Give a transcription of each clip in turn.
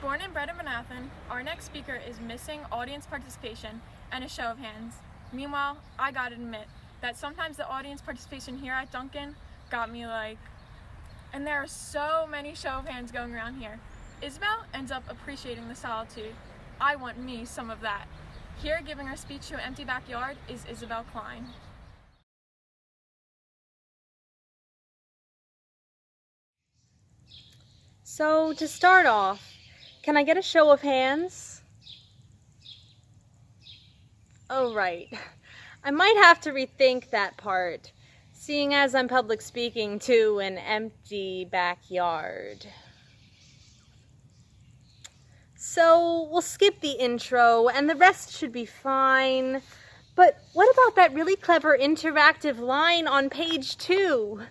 Born and bred in Bryn Athyn, our next speaker is missing audience participation and a show of hands. Meanwhile, I gotta admit that sometimes the audience participation here at Duncan got me like, and there are so many show of hands going around here. Isabelle ends up appreciating the solitude. I want me some of that. Here giving her speech to an empty backyard is Isabelle Klein. So, to start off, can I get a show of hands? Oh, right. I might have to rethink that part, seeing as I'm public speaking to an empty backyard. So, we'll skip the intro, and the rest should be fine. But what about that really clever interactive line on page 2?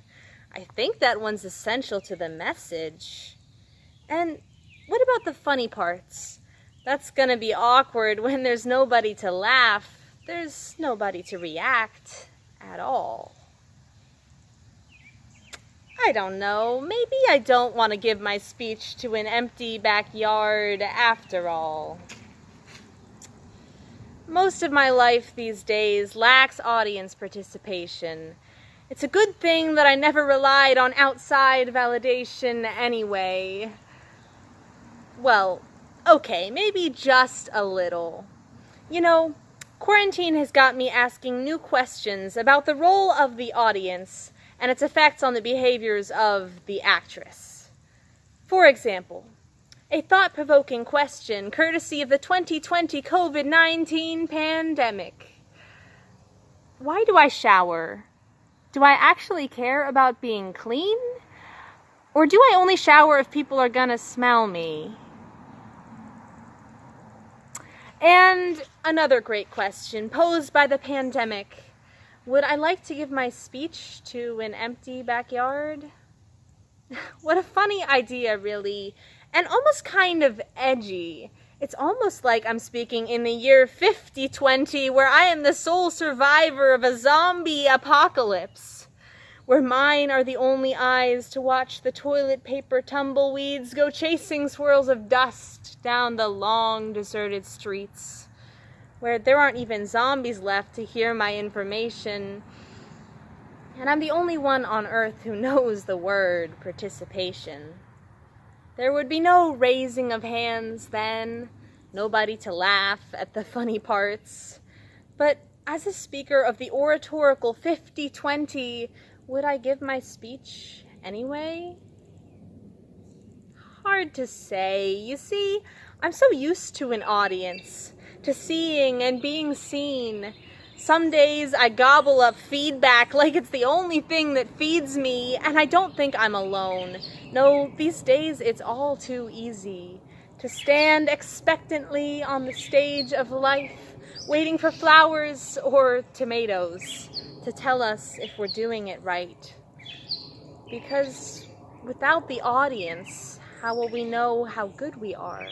I think that one's essential to the message. And what about the funny parts? That's gonna be awkward when there's nobody to laugh. There's nobody to react at all. I don't know. Maybe I don't want to give my speech to an empty backyard after all. Most of my life these days lacks audience participation. It's a good thing that I never relied on outside validation anyway. Well, okay, maybe just a little. You know, quarantine has got me asking new questions about the role of the audience and its effects on the behaviors of the actress. For example, a thought-provoking question courtesy of the 2020 COVID-19 pandemic. Why do I shower? Do I actually care about being clean? Or do I only shower if people are gonna smell me? And another great question posed by the pandemic. Would I like to give my speech to an empty backyard? What a funny idea, really, and almost kind of edgy. It's almost like I'm speaking in the year 5020, where I am the sole survivor of a zombie apocalypse, where mine are the only eyes to watch the toilet paper tumbleweeds go chasing swirls of dust down the long, deserted streets, where there aren't even zombies left to hear my information, and I'm the only one on Earth who knows the word participation. There would be no raising of hands then, nobody to laugh at the funny parts, but as a speaker of the Oratorical 5020, would I give my speech anyway? Hard to say. You see, I'm so used to an audience, to seeing and being seen. Some days I gobble up feedback like it's the only thing that feeds me, and I don't think I'm alone. No, these days it's all too easy to stand expectantly on the stage of life, waiting for flowers or tomatoes to tell us if we're doing it right. Because without the audience, how will we know how good we are?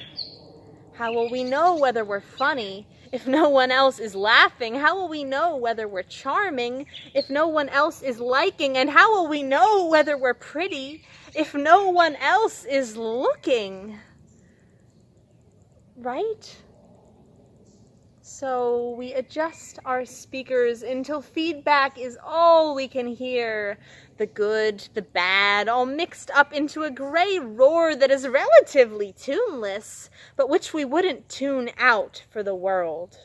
How will we know whether we're funny if no one else is laughing? How will we know whether we're charming if no one else is liking? And how will we know whether we're pretty if no one else is looking? Right? So we adjust our speakers until feedback is all we can hear. The good, the bad, all mixed up into a gray roar that is relatively tuneless, but which we wouldn't tune out for the world.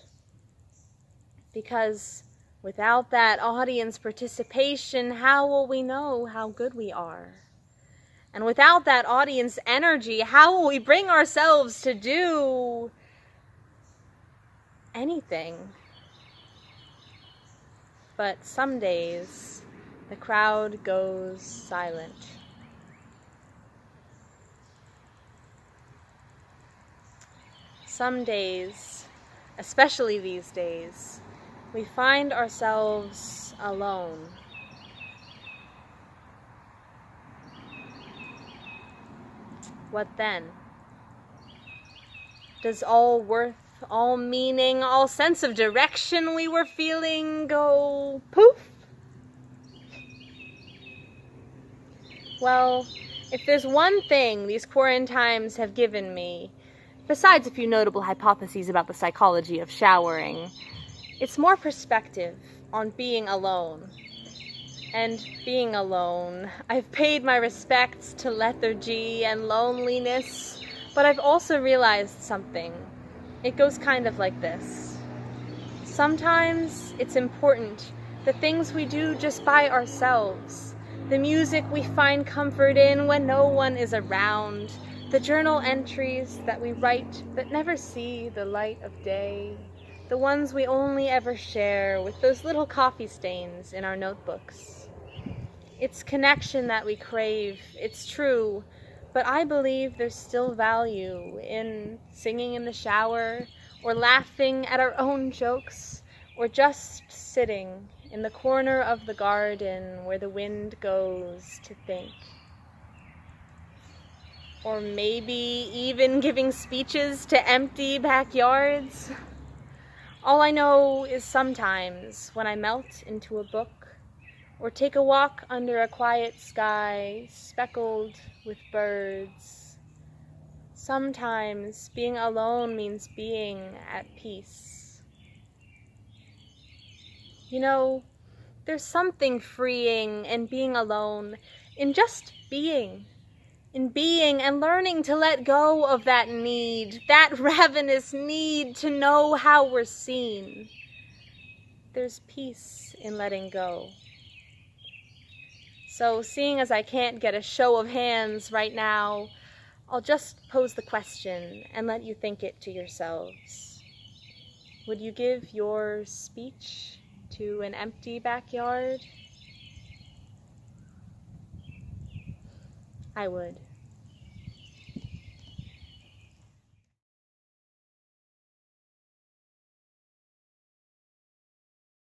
Because without that audience participation, how will we know how good we are? And without that audience energy, how will we bring ourselves to do anything? But some days, the crowd goes silent. Some days, especially these days, we find ourselves alone. What then? Does all worth, all meaning, all sense of direction we were feeling go poof? Well, if there's one thing these quarantines have given me, besides a few notable hypotheses about the psychology of showering, it's more perspective on being alone. And being alone, I've paid my respects to lethargy and loneliness, but I've also realized something. It goes kind of like this. Sometimes it's important, the things we do just by ourselves, the music we find comfort in when no one is around, the journal entries that we write that never see the light of day, the ones we only ever share with those little coffee stains in our notebooks. It's connection that we crave, it's true, but I believe there's still value in singing in the shower, or laughing at our own jokes, or just sitting in the corner of the garden where the wind goes to think. Or maybe even giving speeches to empty backyards. All I know is sometimes when I melt into a book, or take a walk under a quiet sky speckled with birds, sometimes being alone means being at peace. You know, there's something freeing in being alone, in just being. In being and learning to let go of that need, that ravenous need to know how we're seen. There's peace in letting go. So, seeing as I can't get a show of hands right now, I'll just pose the question and let you think it to yourselves. Would you give your speech to an empty backyard? I would.